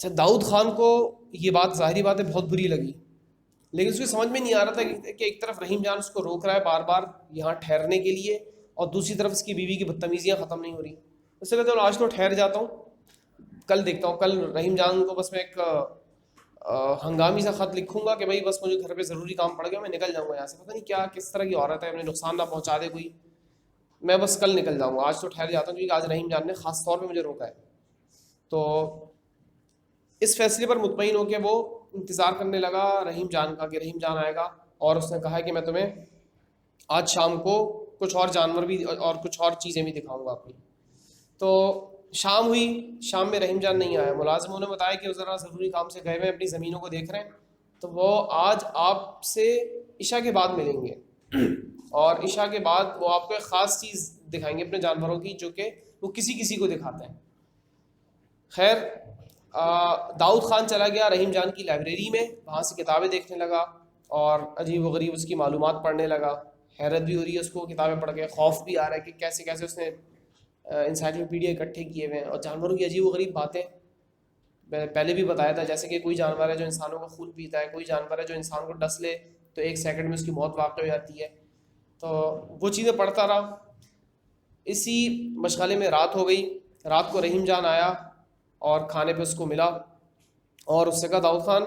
اچھا داؤد خان کو یہ بات ظاہری بات ہے بہت بری لگی، لیکن اس کو سمجھ میں نہیں آ رہا تھا کہ ایک طرف رحیم جان اس کو روک رہا ہے بار بار یہاں ٹھہرنے کے لیے، اور دوسری طرف اس کی بیوی کی بدتمیزیاں ختم نہیں ہو رہی. اس سے کہتے ہیں آج تو ٹھہر جاتا ہوں، کل دیکھتا ہوں. کل رحیم جان کو بس میں ایک ہنگامی سا خط لکھوں گا کہ بھائی بس مجھے گھر پہ ضروری کام پڑ گیا، میں نکل جاؤں گا یہاں سے. پتہ نہیں کیا کس طرح کی عورت ہے، اپنے نقصان نہ پہنچا دے کوئی، میں بس کل نکل جاؤں گا، آج تو ٹھہر جاتا ہوں کیونکہ آج رحیم جان نے خاص طور پہ مجھے روکا ہے. تو اس فیصلے پر مطمئن ہو کے وہ انتظار کرنے لگا رحیم جان کا کہ رحیم جان آئے گا، اور اس نے کہا کہ میں تمہیں آج شام کو کچھ اور جانور بھی اور کچھ اور چیزیں بھی دکھاؤں گا اپنی. تو شام ہوئی، شام میں رحیم جان نہیں آیا. ملازموں نے بتایا کہ وہ ذرا ضروری کام سے گئے ہوئے اپنی زمینوں کو دیکھ رہے ہیں، تو وہ آج آپ سے عشاء کے بعد ملیں گے، اور عشاء کے بعد وہ آپ کو ایک خاص چیز دکھائیں گے اپنے جانوروں کی، جو کہ وہ کسی کسی کو دکھاتے ہیں. خیر داؤد خان چلا گیا رحیم جان کی لائبریری میں، وہاں سے کتابیں دیکھنے لگا اور عجیب و غریب اس کی معلومات پڑھنے لگا. حیرت بھی ہو رہی ہے اس کو کتابیں پڑھ کے، خوف بھی آ رہا ہے کہ کیسے کیسے اس نے انسائکلوپیڈیا اکٹھے کیے ہوئے ہیں، اور جانوروں کی عجیب و غریب باتیں. میں پہلے بھی بتایا تھا جیسے کہ کوئی جانور ہے جو انسانوں کا خون پیتا ہے، کوئی جانور ہے جو انسان کو ڈس لے تو 1 سیکنڈ میں اس کی موت واقع ہو جاتی ہے. تو وہ چیزیں پڑھتا رہا. اسی مشغلے میں رات ہو گئی. رات کو رحیم جان آیا اور کھانے پہ اس کو ملا، اور اس سے کہا داؤد خان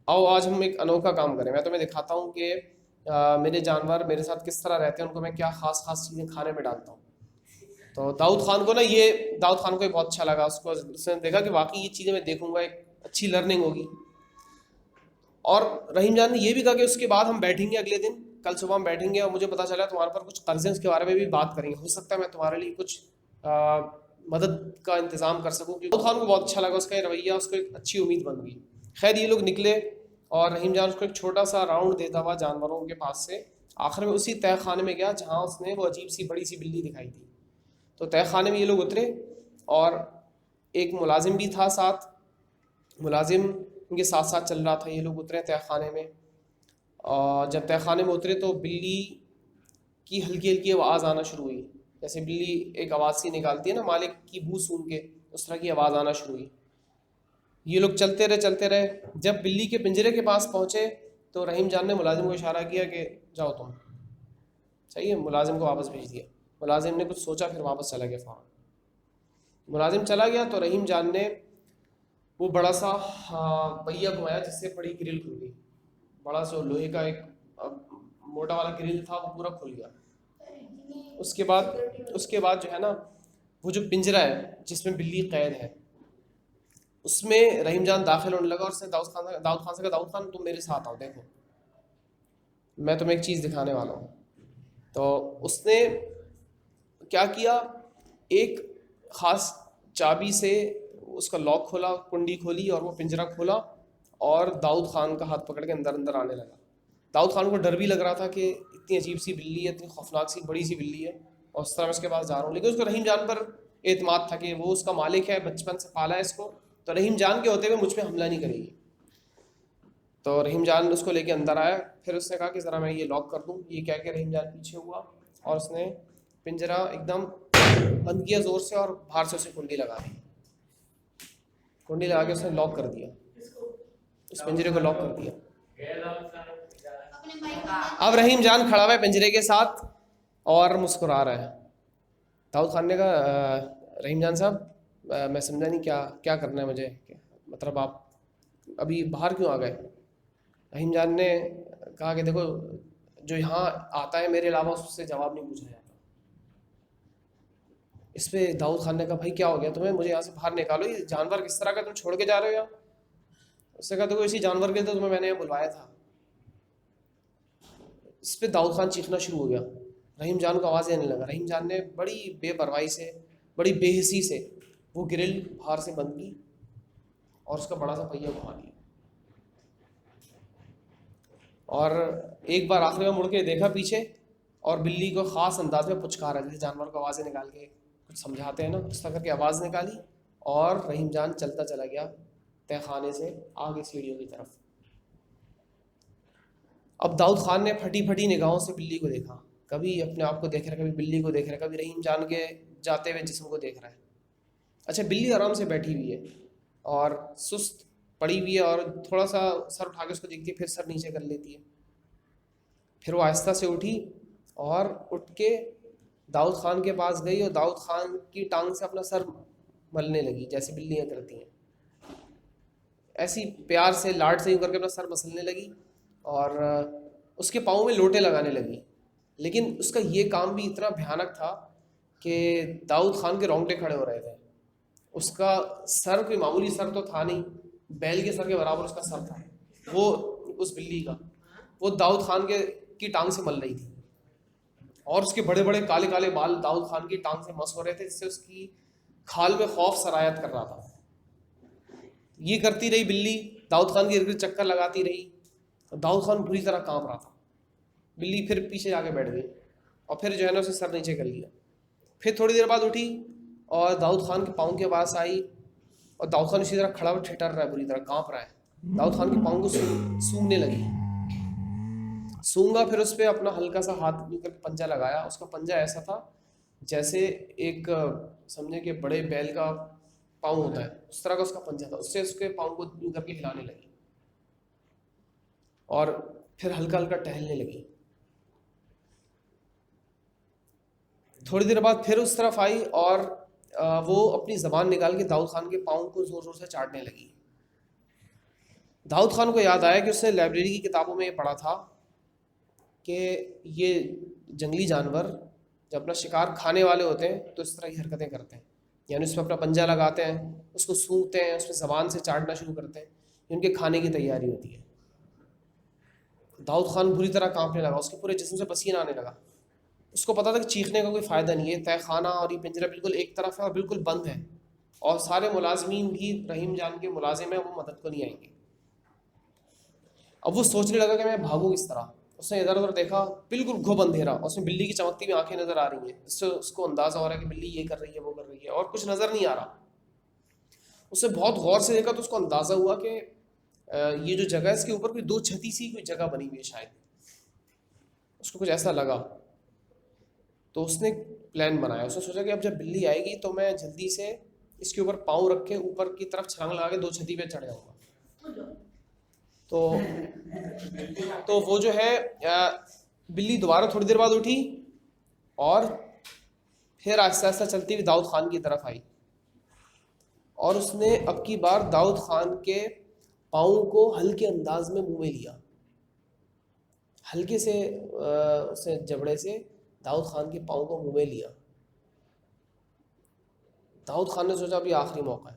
آؤ آج ہم ایک انوکھا کام کریں، میں تمہیں دکھاتا ہوں کہ میرے جانور میرے ساتھ کس طرح رہتے ہیں، ان کو میں کیا خاص خاص چیزیں کھانے میں ڈالتا ہوں. تو داؤد خان کو یہ بہت اچھا لگا. اس نے دیکھا کہ واقعی یہ چیزیں میں دیکھوں گا، ایک اچھی لرننگ ہوگی. اور رحیم جان نے یہ بھی کہا کہ اس کے بعد ہم بیٹھیں گے، اگلے دن کل صبح ہم بیٹھیں گے اور مجھے پتا چلا تمہارے پر کچھ قرض ہیں، اس کے بارے میں بھی بات کریں گے، ہو سکتا ہے میں تمہارے لیے کچھ مدد کا انتظام کر سکوں. کیونکہ خان کو بہت اچھا لگا اس کا یہ رویہ، اس کو ایک اچھی امید بن گئی. خیر یہ لوگ نکلے اور رحیم جان اس کو ایک چھوٹا سا راؤنڈ دیتا ہوا جانوروں کے پاس سے آخر میں اسی تہ خانے میں گیا جہاں اس نے وہ عجیب سی بڑی سی بلی دکھائی تھی. تو تہ خانے میں یہ لوگ اترے اور ایک ملازم بھی تھا ساتھ، ملازم ان کے ساتھ ساتھ چل رہا تھا. یہ لوگ اترے تہ خانے میں، اور جب تہ خانے میں اترے تو بلی کی ہلکی ہلکی آواز آنا شروع ہوئی، جیسے بلی ایک آواز سی نکالتی ہے نا مالک کی بو سونگھ کے، اس طرح کی آواز آنا شروع ہوئی. یہ لوگ چلتے رہے. جب بلی کے پنجرے کے پاس پہنچے تو رحیم جان نے ملازم کو اشارہ کیا کہ جاؤ تم. صحیح ہے، ملازم کو واپس بھیج دیا. ملازم نے کچھ سوچا پھر واپس چلا گیا فوراً. ملازم چلا گیا تو رحیم جان نے وہ بڑا سا پہیا گھمایا جس سے بڑی گرل کھل گئی. بڑا سا لوہے کا ایک موٹا والا گرل تھا، وہ پورا کھل گیا. اس کے بعد جو ہے نا وہ جو پنجرہ ہے جس میں بلی قید ہے، اس میں رحیم جان داخل ہونے لگا، اور اس نے داؤد خان سے کہا داؤد خان تم میرے ساتھ آؤ، دیکھو میں تمہیں ایک چیز دکھانے والا ہوں. تو اس نے کیا کیا، ایک خاص چابی سے اس کا لاک کھولا، کنڈی کھولی اور وہ پنجرہ کھولا اور داؤد خان کا ہاتھ پکڑ کے اندر آنے لگا. داؤد خان کو ڈر بھی لگ رہا تھا کہ اتنی عجیب سی بلی ہے، اتنی خوفناک سی بڑی سی بلی ہے اور اس طرح میں اس کے پاس جا رہا ہوں. لیکن اس کو رحیم جان پر اعتماد تھا کہ وہ اس کا مالک ہے، بچپن سے پالا ہے اس کو، تو رحیم جان کے ہوتے ہوئے مجھ پہ حملہ نہیں کرے گی. تو رحیم جان اس کو لے کے اندر آیا. پھر اس نے کہا کہ ذرا میں یہ لاک کر دوں. یہ کہہ کے رحیم جان پیچھے ہوا اور اس نے پنجرہ ایک دم بند کیا زور سے، اور باہر سے اسے کنڈی لگا دی. کنڈی لگا کے اس نے لاک کر دیا، اس پنجرے کو لاک کر دیا. اب رحیم جان کھڑا ہوا ہے پنجرے کے ساتھ اور مسکرا رہا ہے. داؤد خان نے کہا رحیم جان صاحب میں سمجھا نہیں کیا کرنا ہے مجھے، مطلب آپ ابھی باہر کیوں آ گئے؟ رحیم جان نے کہا کہ دیکھو جو یہاں آتا ہے میرے علاوہ اس سے جواب نہیں پوچھا جاتا. اس پہ داؤد خان نے کہا بھائی کیا ہو گیا تمہیں، مجھے یہاں سے باہر نکالو، یہ جانور کس طرح کا تم چھوڑ کے جا رہے ہو یہاں؟ اس نے کہا دیکھو اسی جانور کے تو تمہیں میں نے یہاں بلوایا تھا. اس پہ داؤد خان چیخنا شروع ہو گیا. رحیم جان کو آواز آنے لگا. رحیم جان نے بڑی بے پرواہی سے، بڑی بے حسی سے وہ گرل باہر سے بند کی اور اس کا بڑا سا پہیا گھما دیا. اور ایک بار آخری میں مڑ کے دیکھا پیچھے اور بلی کو خاص انداز میں پچکارا، جیسے جانور کو آوازیں نکال کے کچھ سمجھاتے ہیں نا، اس طرح کر کے آواز نکالی اور رحیم جان چلتا چلا گیا تہ خانے سے آگے سیڑھیوں کی طرف. اب داؤد خان نے پھٹی پھٹی نگاہوں سے بلی کو دیکھا، کبھی اپنے آپ کو دیکھ رہا ہے، کبھی بلی کو دیکھ رہا ہے، کبھی رحیم جان کے جاتے ہوئے جسم کو دیکھ رہا ہے. اچھا بلی آرام سے بیٹھی ہوئی ہے اور سست پڑی ہوئی ہے، اور تھوڑا سا سر اٹھا کے اس کو دیکھتی ہے، پھر سر نیچے کر لیتی ہے. پھر وہ آہستہ سے اٹھی اور اٹھ کے داؤد خان کے پاس گئی اور داؤد خان کی ٹانگ سے اپنا سر ملنے لگی جیسے بلیاں کرتی ہیں. ایسی پیار سے لاڈ سے یوں کر کے اپنا سر مسلنے لگی اور اس کے پاؤں میں لوٹے لگانے لگی. لیکن اس کا یہ کام بھی اتنا بھیانک تھا کہ داؤد خان کے رونگٹے کھڑے ہو رہے تھے. اس کا سر کوئی معمولی سر تو تھا نہیں، بیل کے سر کے برابر اس کا سر تھا. وہ اس بلی کا وہ داؤد خان کی ٹانگ سے مل رہی تھی، اور اس کے بڑے بڑے کالے کالے بال داؤد خان کی ٹانگ سے مس ہو رہے تھے، جس سے اس کی کھال میں خوف سرایت کر رہا تھا. یہ کرتی رہی بلی، داؤد خان کے ارد گرد چکر لگاتی رہی. داؤد خان بری طرح کانپ رہا تھا. بلی پھر پیچھے جا کے بیٹھ گئی اور پھر جو ہے نا اسے سر نیچے کر لیا. پھر تھوڑی دیر بعد اٹھی اور داؤد خان کے پاؤں کے پاس آئی، اور داؤد خان اسی طرح کھڑا ہوا ٹھٹر رہا ہے، بری طرح کانپ رہا ہے. داؤد خان کے پاؤں کو سونگنے لگی. سونگا، پھر اس پہ اپنا ہلکا سا ہاتھ کر کے پنجہ لگایا. اس کا پنجہ ایسا تھا جیسے ایک سمجھے کہ بڑے بیل کا پاؤں ہوتا ہے، اس طرح کا اس کا پنجہ تھا. اس سے اس کے پاؤں کو یوں کر کے ہلانے لگی اور پھر ہلکا ہلکا ٹہلنے لگی. تھوڑی دیر بعد پھر اس طرف آئی اور وہ اپنی زبان نکال کے داؤد خان کے پاؤں کو زور زور سے چاٹنے لگی. داؤد خان کو یاد آیا کہ اس نے لائبریری کی کتابوں میں یہ پڑھا تھا کہ یہ جنگلی جانور جب اپنا شکار کھانے والے ہوتے ہیں تو اس طرح کی حرکتیں کرتے ہیں، یعنی اس پہ اپنا پنجہ لگاتے ہیں، اس کو سونگتے ہیں، اس پہ زبان سے چاٹنا شروع کرتے ہیں. ان کے کھانے کی تیاری ہوتی ہے. داؤد خان بری طرح کانپنے لگا، اس کے پورے جسم سے پسینہ آنے لگا. اس کو پتا تھا کہ چیخنے کا کوئی فائدہ نہیں ہے، تہہ خانہ اور یہ پنجرہ بالکل ایک طرف ہے اور بالکل بند ہے، اور سارے ملازمین بھی رحیم جان کے ملازم ہیں، وہ مدد کو نہیں آئیں گے. اب وہ سوچنے لگا کہ میں بھاگوں کس طرح. اس نے ادھر ادھر دیکھا، بالکل گھوب اندھیرا. اس میں بلی کی چمکتی ہوئی آنکھیں نظر آ رہی ہیں، اس سے اس کو اندازہ ہو رہا ہے کہ بلی یہ کر رہی ہے وہ کر رہی ہے، اور کچھ نظر نہیں آ رہا. اس نے بہت غور سے دیکھا تو اس کو اندازہ ہوا کہ یہ جو جگہ ہے اس کے اوپر کوئی 2 چھتی سی کوئی جگہ بنی ہوئی ہے شاید. اس کو کچھ ایسا لگا تو اس نے پلان بنایا. اس نے سوچا کہ اب جب بلی آئے گی تو میں جلدی سے اس کے اوپر پاؤں رکھ کے اوپر کی طرف چھلانگ لگا کے 2 چھتی پہ چڑھ جاؤں گا. تو وہ جو ہے بلی دوبارہ تھوڑی دیر بعد اٹھی اور پھر آہستہ آہستہ چلتی ہوئی داؤد خان کی طرف آئی، اور اس نے اب کی بار داؤد خان کے پاؤں کو ہلکے انداز میں منہ میں لیا. ہلکے سے اس نے جبڑے سے داؤد خان کے پاؤں کو منہ میں لیا. داؤد خان نے سوچا ابھی آخری موقع ہے.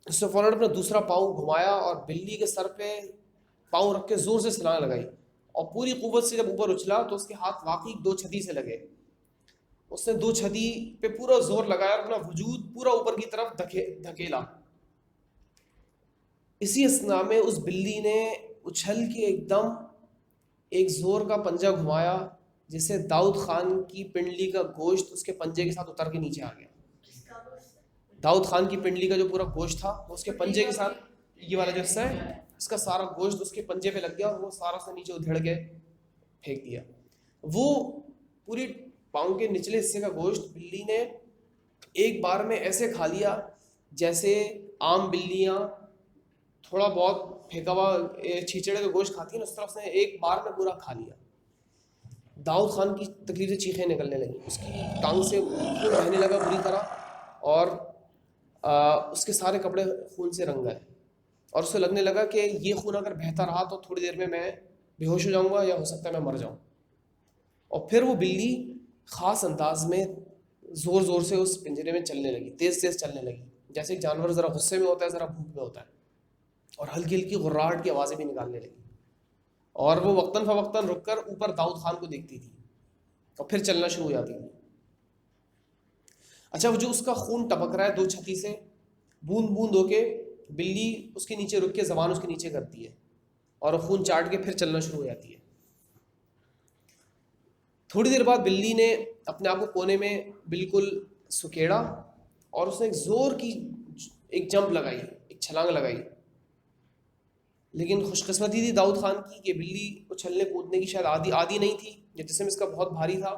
اس نے فوراً اپنا دوسرا پاؤں گھمایا اور بلی کے سر پہ پاؤں رکھ کے زور سے چھلانگ لگائی، اور پوری قوت سے جب اوپر اچھلا تو اس کے ہاتھ واقعی 2 چھتی سے لگے. اس نے 2 چھتی پہ پورا زور لگایا اور اپنا وجود پورا اوپر کی طرف دھکیلا. اسی اثنا میں اس بلی نے اچھل کے ایک دم ایک زور کا پنجہ گھمایا، جس سے داؤد خان کی پنڈلی کا گوشت اس کے پنجے کے ساتھ اتر کے نیچے آ گیا. داؤد خان کی پنڈلی کا جو پورا گوشت تھا وہ اس کے پنجے کے ساتھ، یہ والا جو حصہ ہے اس کا سارا گوشت اس کے پنجے پہ لگ گیا، اور وہ سارا سے نیچے ادھڑ کے پھینک دیا. وہ پوری پاؤں کے نچلے حصے کا گوشت بلی نے ایک بار میں ایسے کھا لیا جیسے عام بلیاں تھوڑا بہت پھینکا ہوا چھیچڑے کا گوشت کھاتی ہیں، اس طرح اس نے ایک بار میں پورا کھا لیا. داؤد خان کی تکلیف سے چیخیں نکلنے لگیں، اس کی ٹانگ سے خون بہنے لگا بری طرح، اور اس کے سارے کپڑے خون سے رنگ گئے، اور اسے لگنے لگا کہ یہ خون اگر بہتا رہا تو تھوڑی دیر میں بے ہوش ہو جاؤں گا، یا ہو سکتا ہے میں مر جاؤں. اور پھر وہ بلی خاص انداز میں زور زور سے اس پنجرے میں چلنے لگی، تیز تیز چلنے لگی، جیسے ایک جانور ذرا غصے میں ہوتا ہے، ذرا بھوک میں ہوتا ہے، اور ہلکی ہلکی غراہٹ کی آوازیں بھی نکالنے لگی. اور وہ وقتاً فوقتاً رک کر اوپر داؤد خان کو دیکھتی تھی اور پھر چلنا شروع ہو جاتی تھی. اچھا، وہ جو اس کا خون ٹپک رہا ہے 2 چھتی سے، بوند بوند ہو کے بلی اس کے نیچے رک کے زبان اس کے نیچے کرتی ہے، اور وہ خون چاٹ کے پھر چلنا شروع ہو جاتی ہے. تھوڑی دیر بعد بلی نے اپنے آپ کو کونے میں بالکل سکیڑا، اور اس نے ایک زور کی ایک جمپ لگائی، ایک چھلانگ لگائی. لیکن خوش قسمتی تھی داؤد خان کی کہ بلی اچھلنے کودنے کی شاید عادی نہیں تھی، یا جسم اس کا بہت بھاری تھا.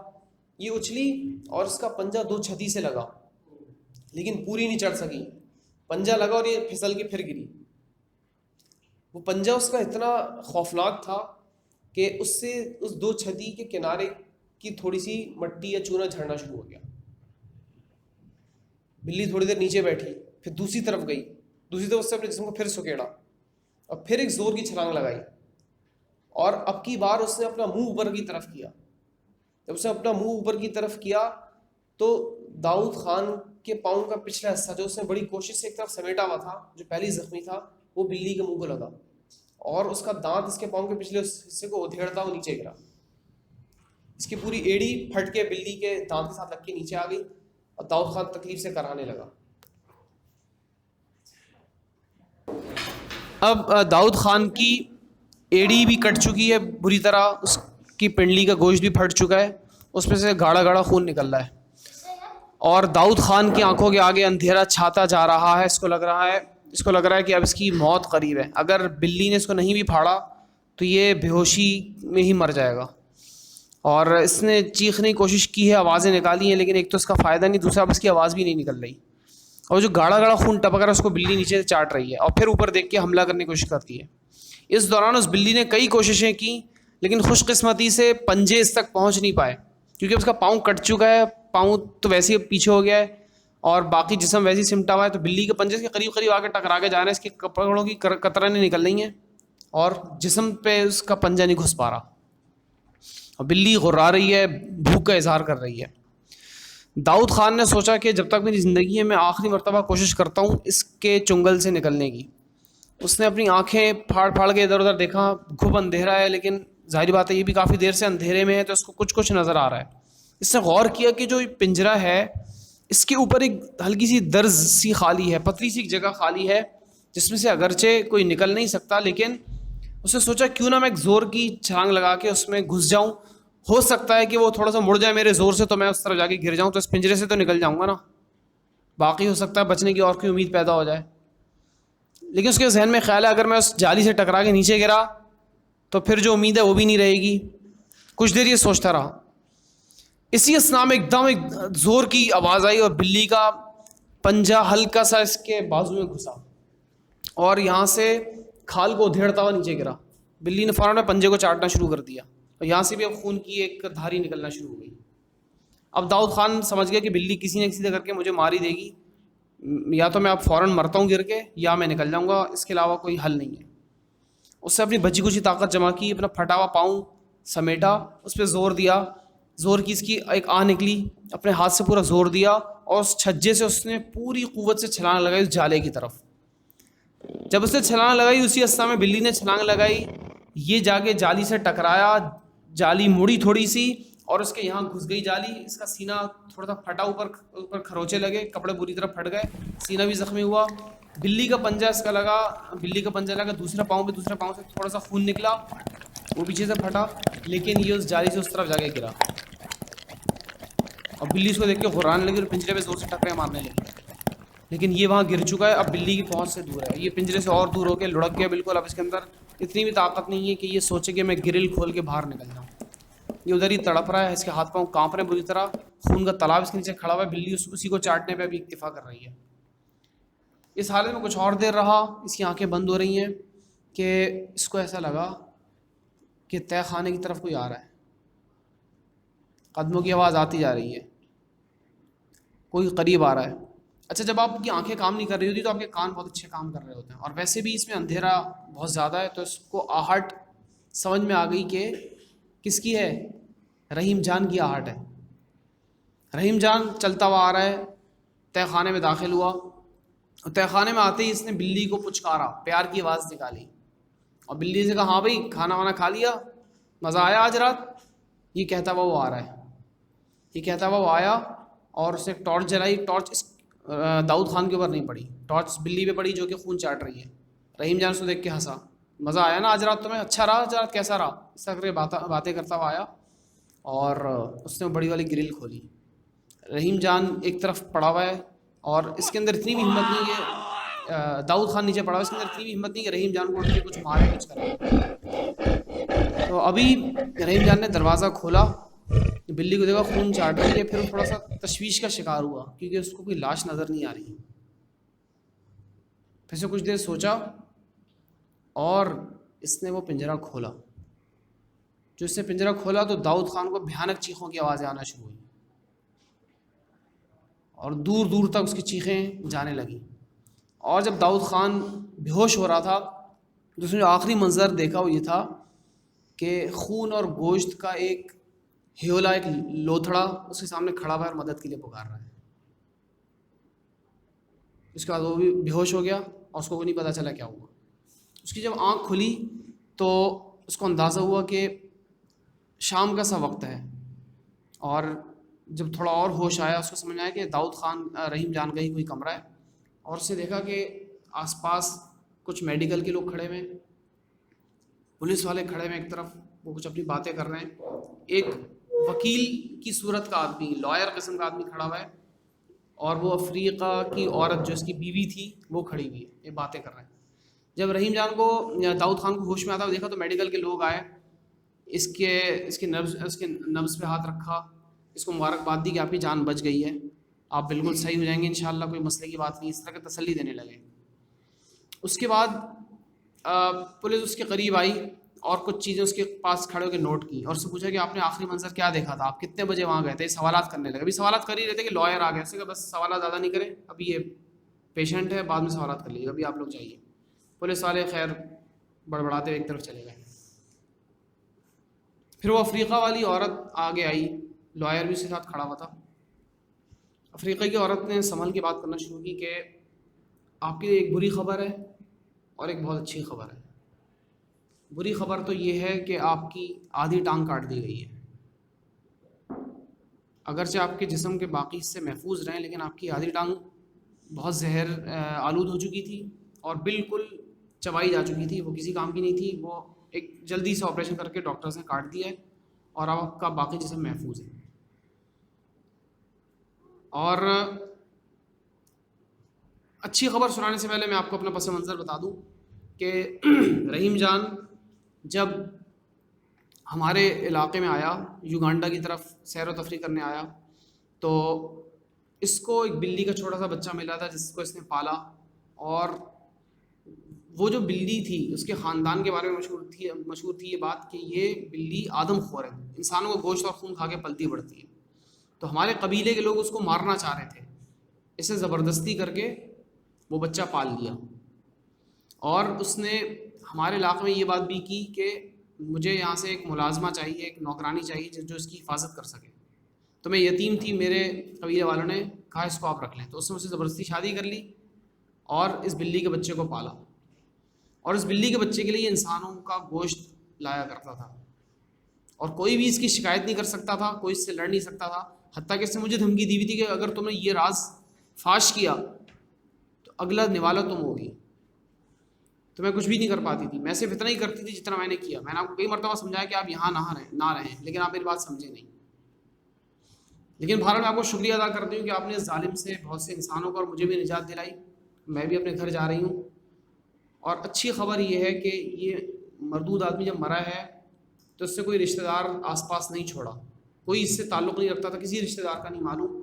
یہ اچھلی اور اس کا پنجہ 2 چھتی سے لگا، لیکن پوری نہیں چڑھ سکی. پنجہ لگا اور یہ پھسل کے پھر گری. وہ پنجہ اس کا اتنا خوفناک تھا کہ اس سے اس 2 چھتی کے کنارے کی تھوڑی سی مٹی یا چونا جھڑنا شروع ہو گیا. بلی تھوڑی دیر نیچے بیٹھی, پھر دوسری طرف گئی, دوسری طرف اس سے اپنے جسم کو پھر سکیڑا اور پھر ایک زور کی چھلانگ لگائی, اور اب کی بار اس نے اپنا منہ اوپر کی طرف کیا. جب اس نے اپنا منہ اوپر کی طرف کیا تو داؤد خان کے پاؤں کا پچھلا حصہ جو اس نے بڑی کوشش سے ایک طرف سمیٹا ہوا تھا, جو پہلی زخمی تھا, وہ بلی کے منہ کو لگا اور اس کا دانت اس کے پاؤں کے پچھلے حصے کو ادھیڑتا وہ نیچے گرا. اس کی پوری ایڑی پھٹ کے بلی کے دانت کے ساتھ لگ کے نیچے آ گئی اور داؤد خان تکلیف سے کرانے لگا. اب داؤد خان کی ایڑی بھی کٹ چکی ہے بری طرح, اس کی پنڈلی کا گوشت بھی پھٹ چکا ہے, اس میں سے گاڑھا گاڑھا خون نکل رہا ہے, اور داؤد خان کی آنکھوں کے آگے اندھیرا چھاتا جا رہا ہے. اس کو لگ رہا ہے کہ اب اس کی موت قریب ہے. اگر بلی نے اس کو نہیں بھی پھاڑا تو یہ بے ہوشی میں ہی مر جائے گا. اور اس نے چیخنے کی کوشش کی ہے, آوازیں نکالی ہیں, لیکن ایک تو اس کا فائدہ نہیں, دوسرا اب اس کی آواز بھی نہیں نکل رہی, اور جو گاڑھا گاڑھا خون ٹپک رہا ہے اس کو بلی نیچے سے چاٹ رہی ہے اور پھر اوپر دیکھ کے حملہ کرنے کی کوشش کرتی ہے. اس دوران اس بلی نے کئی کوششیں کی, لیکن خوش قسمتی سے پنجے اس تک پہنچ نہیں پائے, کیونکہ اس کا پاؤں کٹ چکا ہے, پاؤں تو ویسے ہی پیچھے ہو گیا ہے اور باقی جسم ویسے ہی سمٹا ہوا ہے. تو بلی کے پنجے کے قریب قریب آ کے ٹکرا کے جا رہے ہیں, اس کے کپڑوں کی قطریں نہیں نکل رہی ہیں اور جسم پہ اس کا پنجہ نہیں گھس پا رہا, اور بلی غرا رہی ہے, بھوک کا اظہار کر رہی ہے. داؤد خان نے سوچا کہ جب تک میری زندگی ہے میں آخری مرتبہ کوشش کرتا ہوں اس کے چنگل سے نکلنے کی. اس نے اپنی آنکھیں پھاڑ پھاڑ کے ادھر ادھر دیکھا, گھب اندھیرا ہے, لیکن ظاہری بات ہے یہ بھی کافی دیر سے اندھیرے میں ہے تو اس کو کچھ نظر آ رہا ہے. اس نے غور کیا کہ جو پنجرا ہے اس کے اوپر ایک ہلکی سی درز سی خالی ہے, پتلی سی ایک جگہ خالی ہے جس میں سے اگرچہ کوئی نکل نہیں سکتا, لیکن اس نے سوچا کیوں نہ میں ایک زور کی چھلانگ لگا کے اس میں گھس جاؤں, ہو سکتا ہے کہ وہ تھوڑا سا مڑ جائے میرے زور سے تو میں اس طرف جا کے گر جاؤں, تو اس پنجرے سے تو نکل جاؤں گا نا, باقی ہو سکتا ہے بچنے کی اور کوئی امید پیدا ہو جائے. لیکن اس کے ذہن میں خیال ہے اگر میں اس جالی سے ٹکرا کے نیچے گرا تو پھر جو امید ہے وہ بھی نہیں رہے گی. کچھ دیر یہ سوچتا رہا. اسی اسنا میں ایک دم ایک زور کی آواز آئی اور بلی کا پنجہ ہلکا سا اس کے بازو میں گھسا اور یہاں سے کھال کو ادھیڑتا ہوا نیچے گرا. بلی نے فوراً پنجے کو چاٹنا شروع کر دیا اور یہاں سے بھی اب خون کی ایک دھاری نکلنا شروع ہو گئی. اب داؤد خان سمجھ گیا کہ بلی کسی نہ کسی طرح کر کے مجھے مار ہی دے گی, یا تو میں اب فوراً مرتا ہوں گر کے یا میں نکل جاؤں گا, اس کے علاوہ کوئی حل نہیں ہے. اس سے اپنی بچی کچی طاقت جمع کی, اپنا پھٹا ہوا پاؤں سمیٹا, اس پہ زور دیا, زور کی اس کی ایک آہ نکلی, اپنے ہاتھ سے پورا زور دیا اور اس چھجے سے اس نے پوری قوت سے چھلانگ لگائی اس جالے کی طرف. جب اس نے چھلانگ لگائی اسی اسنا میں بلی نے چھلانگ لگائی, یہ جا کے جالی سے ٹکرایا, جالی مڑی تھوڑی سی اور اس کے یہاں گھس گئی جالی. اس کا سینہ تھوڑا سا پھٹا, اوپر کھروچے لگے, کپڑے بری طرح پھٹ گئے, سینہ بھی زخمی ہوا. بلی کا پنجہ اس کا لگا, بلی کا پنجہ لگا دوسرے پاؤں سے تھوڑا سا خون نکلا, وہ پیچھے سے پھٹا, لیکن یہ اس جالی سے اس طرف جا کے گرا اور بلی اس کو دیکھ کے غرانے لگی اور پنجرے پہ زور سے ٹکرے مارنے لگی. لیکن یہ وہاں گر چکا ہے, اب بلی کی پہنچ سے دور ہے, یہ پنجرے سے اور دور ہو کے لڑک گیا بالکل. اب اس کے اندر اتنی بھی طاقت نہیں ہے کہ یہ سوچے کہ میں گرل کھول کے باہر نکل جاؤں. یہ ادھر ہی تڑپ رہا ہے, اس کے ہاتھ پاؤں کانپ رہے ہیں بری طرح, خون کا تالاب اس کے نیچے کھڑا ہوا ہے, بلی اسی کو چاٹنے پہ بھی اکتفا کر رہی ہے. اس حالت میں کچھ اور دیر رہا, اس کی آنکھیں بند ہو رہی ہیں کہ اس کو ایسا لگا کہ تہہ خانے کی طرف کوئی آ رہا ہے, قدموں کی آواز آتی جا رہی ہے, کوئی قریب آ رہا ہے. اچھا, جب آپ کی آنکھیں کام نہیں کر رہی ہوتی تو آپ کے کان بہت اچھے کام کر رہے ہوتے ہیں, اور ویسے بھی اس میں اندھیرا بہت زیادہ ہے, تو اس کو آہٹ سمجھ میں آ گئی کہ کس کی ہے, رحیم جان کی آہٹ ہے. رحیم جان چلتا ہوا آ رہا ہے, تہہ خانے میں داخل ہوا, اور تہہ خانے میں آتے ہی اس نے بلی کو پچکارا, پیار کی آواز نکالی, اور بلی سے کہا ہاں بھائی کھانا وانا کھا لیا, مزہ آیا آج رات. یہ کہتا ہوا وہ آ رہا ہے, یہ کہتا ہوا وہ آیا اور اس نے ٹارچ جلائی. ٹارچ اس داؤد خان کے اوپر نہیں پڑی, ٹارچ بلی پہ پڑی جو کہ خون چاٹ رہی ہے. رحیم جان اس کو دیکھ کے ہنسا, مزہ آیا نا آج رات تمہیں, اچھا رہا آج رات, کیسا رہا, اس طرح کے باتیں کرتا ہوا آیا اور اس نے بڑی والی گرل کھولی. رحیم جان ایک طرف پڑا ہوا ہے اور اس کے اندر اتنی بھی ہمت نہیں کہ داؤد خان نیچے پڑا ہوا ہے, اس کے اندر اتنی بھی ہمت نہیں کہ رحیم جان کو اٹھ کے کچھ مارے کچھ کرے. تو ابھی رحیم جان نے دروازہ کھولا, بلی کو دیکھا خون چاٹ رہی ہے, پھر وہ تھوڑا سا تشویش کا شکار ہوا کیونکہ اس کو کوئی لاش نظر نہیں آ رہی. پھر سے کچھ دیر سوچا اور اس نے وہ پنجرہ کھولا. جو اس نے پنجرہ کھولا تو داؤد خان کو بھیانک چیخوں کی آوازیں آنا شروع ہوئی اور دور دور تک اس کی چیخیں جانے لگیں. اور جب داؤد خان بے ہوش ہو رہا تھا تو اس نے جو آخری منظر دیکھا وہ یہ تھا کہ خون اور گوشت کا ایک ہیولا، ایک لوتھڑا اس کے سامنے کھڑا ہوا ہے اور مدد کے لیے پکار رہا ہے. اس کے بعد وہ بھی بے ہوش ہو گیا اور اس کو نہیں پتہ چلا کیا ہوا. اس کی جب آنکھ کھلی تو اس کو اندازہ ہوا کہ شام کا سا وقت ہے. اور جب تھوڑا اور ہوش آیا اس کو سمجھ آیا کہ داؤد خان رحیم جان کا ہی کوئی کمرہ ہے. اور اس نے دیکھا کہ آس پاس کچھ میڈیکل کے لوگ کھڑے ہوئے ہیں، پولیس والے کھڑے ہوئے ایک طرف، وہ کچھ اپنی باتیں کر رہے ہیں. ایک وکیل کی صورت کا آدمی، لائر قسم کا آدمی کھڑا ہوا ہے، اور وہ افریقہ کی عورت جو اس کی بیوی تھی وہ کھڑی ہوئی ہے، یہ باتیں کر رہے ہیں. جب رحیم جان کو، داؤد خان کو ہوش میں آتا دیکھا تو میڈیکل کے لوگ آئے، اس کے نبض پہ ہاتھ رکھا، اس کو مبارکباد دی کہ آپ کی جان بچ گئی ہے، آپ بالکل صحیح ہو جائیں گے انشاءاللہ، کوئی مسئلے کی بات نہیں، اس طرح کی تسلی دینے لگے. اس کے بعد پولیس اس کے قریب آئی اور کچھ چیزیں اس کے پاس کھڑے ہو کے نوٹ کی اور اس سے پوچھا کہ آپ نے آخری منظر کیا دیکھا تھا، آپ کتنے بجے وہاں گئے تھے. سوالات کرنے لگے. ابھی سوالات کر ہی رہے تھے کہ لائر آ گیا. اس سے کہ بس سوالات زیادہ نہیں کریں، ابھی یہ پیشنٹ ہے، بعد میں سوالات کر لیجیے، ابھی آپ لوگ جائیے. پولیس والے خیر بڑبڑاتے ہوئے ایک طرف چلے گئے. پھر وہ افریقہ والی عورت آگے آئی، لائر بھی اس کے ساتھ کھڑا ہوا تھا. افریقہ کی عورت نے سنبھل کے بات کرنا شروع کی کہ آپ کی ایک بری خبر ہے اور ایک بہت اچھی خبر ہے. بری خبر تو یہ ہے کہ آپ کی آدھی ٹانگ کاٹ دی گئی ہے. اگرچہ آپ کے جسم کے باقی حصے محفوظ رہیں لیکن آپ کی آدھی ٹانگ بہت زہر آلود ہو چکی تھی اور بالکل چبائی جا چکی تھی، وہ کسی کام کی نہیں تھی. وہ ایک جلدی سے آپریشن کر کے ڈاکٹرز نے کاٹ دیا ہے اور اب آپ کا باقی جسم محفوظ ہے. اور اچھی خبر سنانے سے پہلے میں آپ کو اپنا پس منظر بتا دوں کہ رحیم جان جب ہمارے علاقے میں آیا، یوگانڈا کی طرف سیر و تفریح کرنے آیا، تو اس کو ایک بلی کا چھوٹا سا بچہ ملا تھا جس کو اس نے پالا. اور وہ جو بلی تھی اس کے خاندان کے بارے میں مشہور تھی یہ بات کہ یہ بلی آدم خور ہے، انسانوں کو گوشت اور خون کھا کے پلتی بڑھتی ہے. تو ہمارے قبیلے کے لوگ اس کو مارنا چاہ رہے تھے، اسے زبردستی کر کے وہ بچہ پال لیا. اور اس نے ہمارے علاقے میں یہ بات بھی کی کہ مجھے یہاں سے ایک ملازمہ چاہیے، ایک نوکرانی چاہیے جو اس کی حفاظت کر سکے. تو میں یتیم تھی، میرے قبیلے والوں نے کہا اس کو آپ رکھ لیں. تو اس نے مجھ سے زبردستی شادی کر لی اور اس بلی کے بچے کو پالا. اور اس بلی کے بچے کے لیے انسانوں کا گوشت لایا کرتا تھا اور کوئی بھی اس کی شکایت نہیں کر سکتا تھا، کوئی اس سے لڑ نہیں سکتا تھا. حتیٰ کہ اس نے مجھے دھمکی دی ہوئی تھی کہ اگر تم نے یہ راز فاش کیا تو اگلا نوالا تم ہوگی. تو میں کچھ بھی نہیں کر پاتی تھی، میں صرف اتنا ہی کرتی تھی جتنا میں نے کیا. میں نے آپ کو کئی مرتبہ سمجھایا کہ آپ یہاں نہ رہیں لیکن آپ میری بات سمجھے نہیں. لیکن بہرحال میں آپ کو شکریہ ادا کرتی ہوں کہ آپ نے اس ظالم سے بہت سے انسانوں کو اور مجھے بھی نجات دلائی. میں بھی اپنے گھر جا رہی ہوں. اور اچھی خبر یہ ہے کہ یہ مردود آدمی جب مرا ہے تو اس سے کوئی رشتہ دار آس پاس نہیں چھوڑا، کوئی اس سے تعلق نہیں رکھتا تھا، کسی رشتہ دار کا نہیں معلوم.